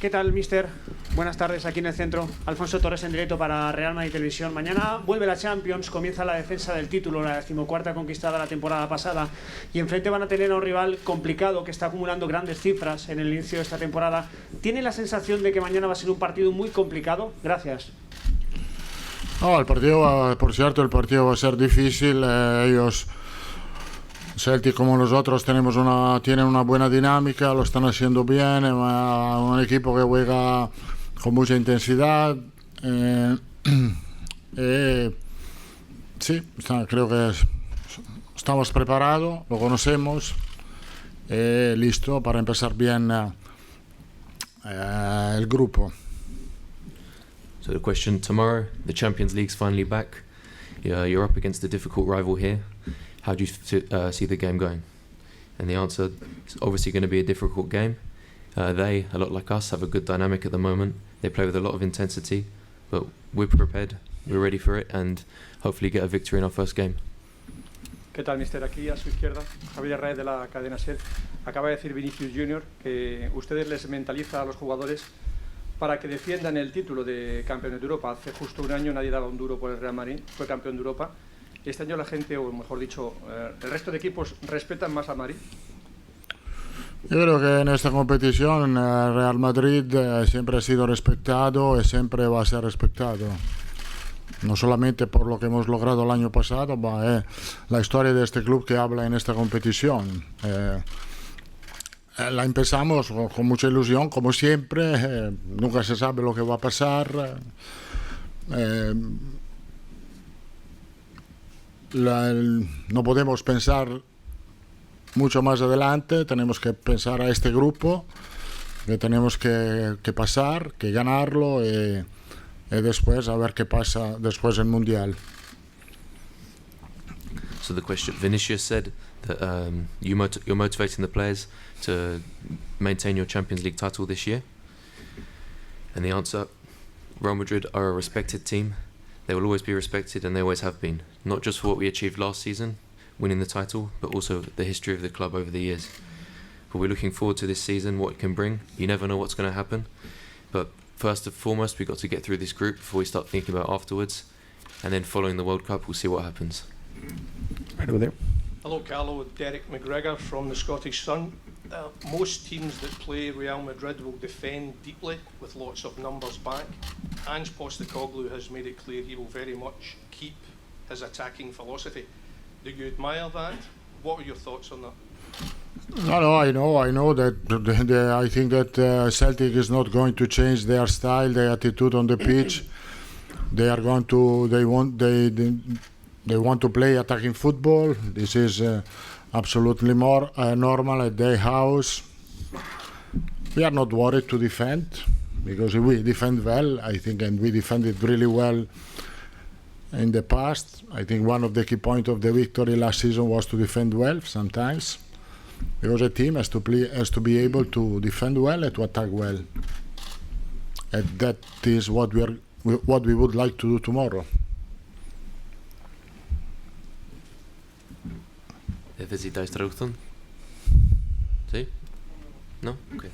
¿Qué tal, mister? Buenas tardes, aquí en el centro. Alfonso Torres en directo para Real Madrid Televisión. Mañana vuelve la Champions, comienza la defensa del título, la 14ª conquistada la temporada pasada, y enfrente van a tener a un rival complicado que está acumulando grandes cifras en el inicio de esta temporada. ¿Tiene la sensación de que mañana va a ser un partido muy complicado? Gracias. No, el partido, por cierto, el partido va a ser difícil. Ellos, Celtic como nosotros, tienen una buena dinámica, lo están haciendo bien. Es un equipo que juega con mucha intensidad. Sí, creo que estamos preparados, lo conocemos, listo para empezar bien el grupo. So the question, tomorrow, the Champions League's finally back. You're up against a difficult rival here. How do you see the game going? And the answer is obviously going to be a difficult game. They, a lot like us, have a good dynamic at the moment. They play with a lot of intensity, but we're prepared, we're ready for it, and hopefully get a victory in our first game. ¿Qué tal, mister? Aquí a su izquierda, Javier Raez de la cadena SER. Acaba de decir Vinicius Junior que ustedes les mentaliza a los jugadores para que defiendan el título de campeones de Europa. Hace justo un año nadie daba un duro por el Real Madrid, fue campeón de Europa. Este año la gente, o mejor dicho, el resto de equipos respetan más a Madrid. Yo creo que en esta competición el Real Madrid siempre ha sido respetado y siempre va a ser respetado. No solamente por lo que hemos logrado el año pasado, sino la historia de este club que habla en esta competición. La empezamos con mucha ilusión, como siempre. Nunca se sabe lo que va a pasar. No podemos pensar mucho más adelante. Tenemos que pensar a este grupo, que tenemos que pasar, que ganarlo y después a ver qué pasa después del Mundial. So the question, Vinicius said that you're motivating the players to maintain your Champions League title this year. And the answer, Real Madrid are a respected team. They will always be respected, and they always have been. Not just for what we achieved last season, winning the title, but also the history of the club over the years. But we're looking forward to this season, what it can bring. You never know what's going to happen. But first and foremost, we've got to get through this group before we start thinking about afterwards. And then following the World Cup, we'll see what happens. Right over there. Hello, Carlo. Derek McGregor from the Scottish Sun. Most teams that play Real Madrid will defend deeply with lots of numbers back. Ange Postecoglou has made it clear he will very much keep his attacking philosophy. Do you admire that? What are your thoughts on that? No, I know that. I think that Celtic is not going to change their style, their attitude on the pitch. They want to play attacking football. This is absolutely more normal at their house. We are not worried to defend because we defend well, I think, and we defended really well in the past. I think one of the key points of the victory last season was to defend well sometimes, because a team has to be able to defend well and to attack well. And that is what we would like to do tomorrow. ¿Necesitáis traducción? ¿Sí? ¿No? Okay.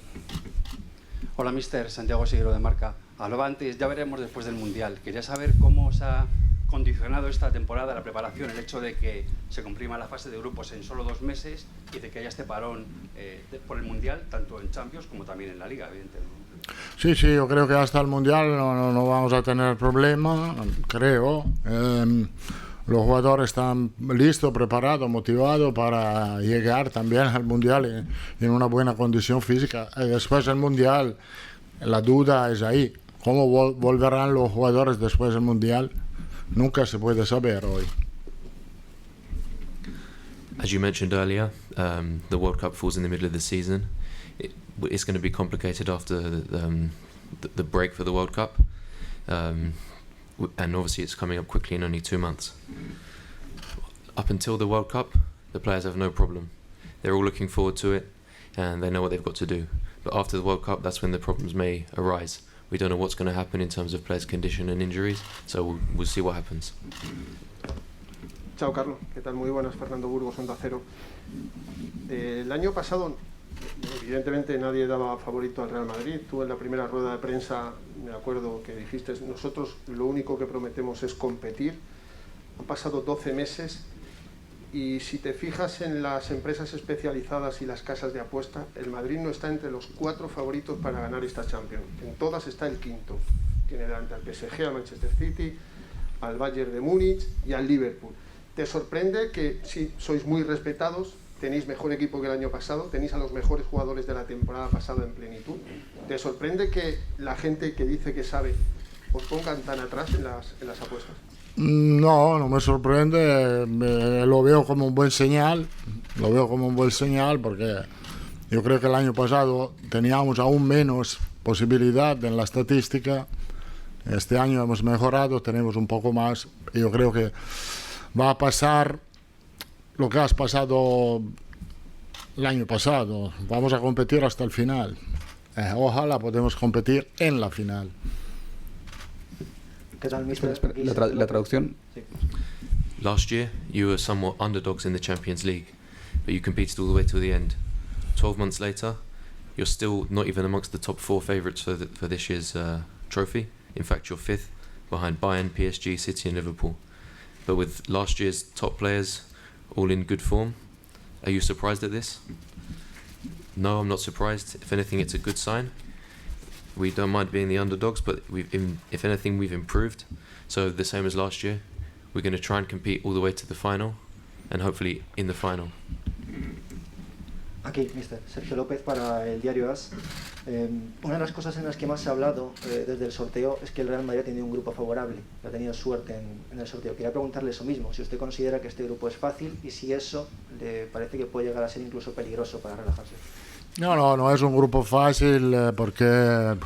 Hola, mister. Santiago Seguero de Marca. Hablaba antes, ya veremos después del Mundial. Quería saber cómo os ha condicionado esta temporada la preparación, el hecho de que se comprima la fase de grupos en solo 2 meses y de que haya este parón por el Mundial, tanto en Champions como también en la Liga, evidentemente. Sí, yo creo que hasta el Mundial no vamos a tener problema, creo. Los jugadores están listos, preparados, motivados para llegar también al Mundial en una buena condición física. Y después del Mundial, la duda es ahí. ¿Cómo volverán los jugadores después del Mundial? Nunca se puede saber hoy. As you mentioned earlier, the World Cup falls in the middle of the season. It's going to be complicated after the break for the World Cup. And obviously it's coming up quickly in only 2 months. Up until the World Cup, the players have no problem. They're all looking forward to it, and they know what they've got to do. But after the World Cup, that's when the problems may arise. We don't know what's going to happen in terms of players' condition and injuries, so we'll see what happens. Chao, Carlos. ¿Qué tal? Muy buenas. Fernando Burgos, Onda Cero. El año pasado Evidentemente nadie daba favorito al Real Madrid. Tú en la primera rueda de prensa, me acuerdo que dijiste, nosotros lo único que prometemos es competir. Han pasado 12 meses y si te fijas en las empresas especializadas y las casas de apuesta, el Madrid no está entre los 4 favoritos para ganar esta Champions. En todas está el quinto. Tiene delante al PSG, al Manchester City, al Bayern de Múnich y al Liverpool. ¿Te sorprende que sí, sois muy respetados? Tenéis mejor equipo que el año pasado, tenéis a los mejores jugadores de la temporada pasada en plenitud. ¿Te sorprende que la gente que dice que sabe os pongan tan atrás en las apuestas? No, no me sorprende, lo veo como un buen señal, porque yo creo que el año pasado teníamos aún menos posibilidad en la estadística. Este año hemos mejorado, tenemos un poco más. Yo creo que va a pasar lo que has pasado el año pasado. Vamos a competir hasta el final. Ojalá podamos competir en la final. ¿Qué tal, mister? La traducción. Sí. Last year, you were somewhat underdogs in the Champions League, but you competed all the way to the end. 12 months later, you're still not even amongst the top 4 favourites for this year's trophy. In fact, you're 5th, behind Bayern, PSG, City and Liverpool. But with last year's top players all in good form, are you surprised at this? No, I'm not surprised. If anything, it's a good sign. We don't mind being the underdogs, but if anything, we've improved. So the same as last year, we're going to try and compete all the way to the final, and hopefully in the final. Aquí, mister. Sergio López para el diario AS. Una de las cosas en las que más se ha hablado desde el sorteo es que el Real Madrid ha tenido un grupo favorable, ha tenido suerte en el sorteo. Quería preguntarle eso mismo, si usted considera que este grupo es fácil y si eso le parece que puede llegar a ser incluso peligroso para relajarse. No es un grupo fácil porque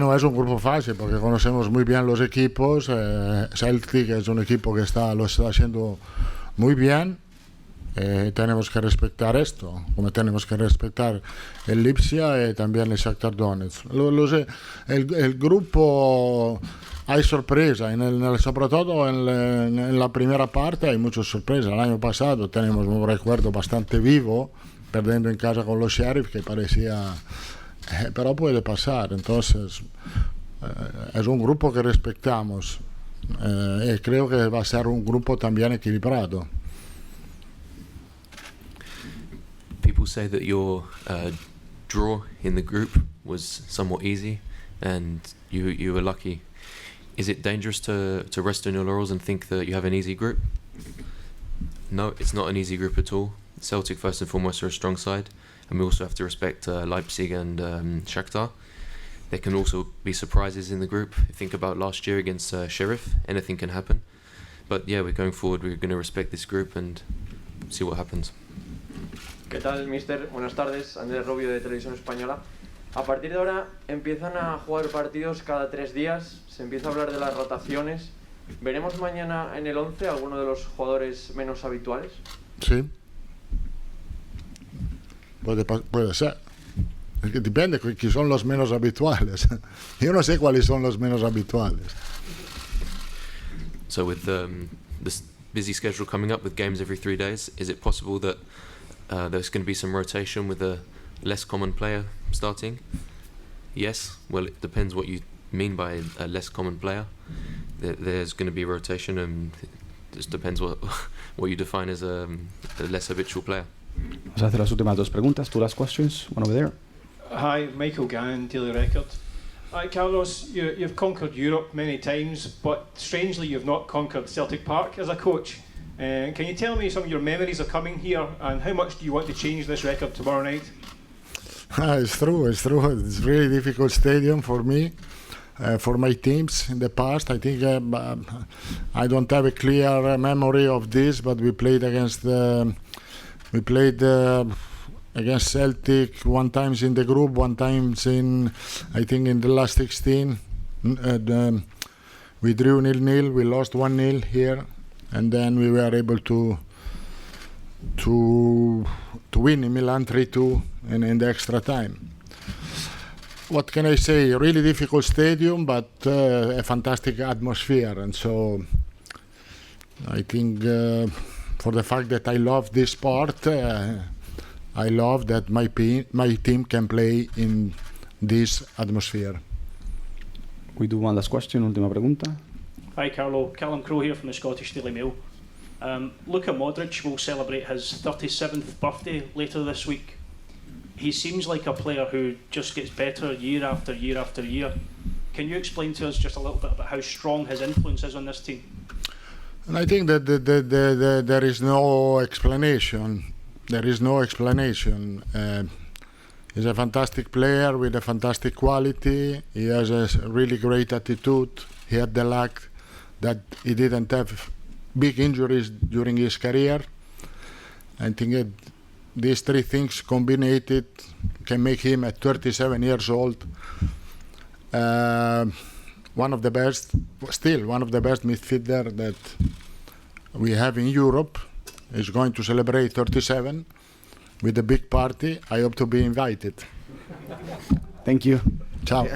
no es un grupo fácil, porque conocemos muy bien los equipos. Celtic es un equipo que lo está haciendo muy bien. Tenemos que respetar esto, como tenemos que respetar el Lipsia y también el Shakhtar Donetsk. El grupo hay sorpresa, sobre todo en la primera parte hay muchas sorpresas. El año pasado tenemos un recuerdo bastante vivo, perdiendo en casa con los Sheriff, que parecía... pero puede pasar, entonces es un grupo que respetamos y creo que va a ser un grupo también equilibrado. People say that your draw in the group was somewhat easy and you were lucky. Is it dangerous to rest on your laurels and think that you have an easy group? No, it's not an easy group at all. Celtic, first and foremost, are a strong side, and we also have to respect Leipzig and Shakhtar. There can also be surprises in the group. Think about last year against Sheriff, anything can happen. But yeah, we're going forward, we're going to respect this group and see what happens. ¿Qué tal, mister? Buenas tardes, Andrés Rubio de Televisión Española. A partir de ahora empiezan a jugar partidos cada 3 días, se empieza a hablar de las rotaciones. ¿Veremos mañana en el 11 alguno de los jugadores menos habituales? Sí. Puede ser. Es que depende de quiénes son los menos habituales. Yo no sé cuáles son los menos habituales. So with this busy schedule coming up with games every 3 days, is it possible that there's going to be some rotation with a less common player starting? Yes. Well, it depends what you mean by a less common player. There's going to be rotation, and it just depends what you define as a less habitual player. Vamos a hacer las últimas 2 preguntas. 2 last questions. One over there. Hi, Michael Gann, Daily Record. Hi, Carlos. You've conquered Europe many times, but strangely you've not conquered Celtic Park as a coach. Can you tell me some of your memories of coming here, and how much do you want to change this record tomorrow night? It's true. It's a really difficult stadium for me, for my teams in the past. I think I don't have a clear memory of this, but we played against Celtic one time in the group, one time I think in the last 16. We drew 0-0, we lost 1-0 here, and then we were able to win in Milan 3-2 in the extra time. What can I say? A really difficult stadium, but a fantastic atmosphere, and so I think for the fact that I love this sport, I love that my team can play in this atmosphere. We do one last question, última pregunta. Hi Carlo, Callum Crowe here from the Scottish Daily Mail. Luka Modric will celebrate his 37th birthday later this week. He seems like a player who just gets better year after year after year. Can you explain to us just a little bit about how strong his influence is on this team? And I think that there is no explanation. There is no explanation. He's a fantastic player with a fantastic quality. He has a really great attitude. He had the luck that he didn't have big injuries during his career. I think that these three things combined can make him at 37 years old one of the best midfielder that we have in Europe. He's going to celebrate 37 with a big party. I hope to be invited. Thank you. Ciao.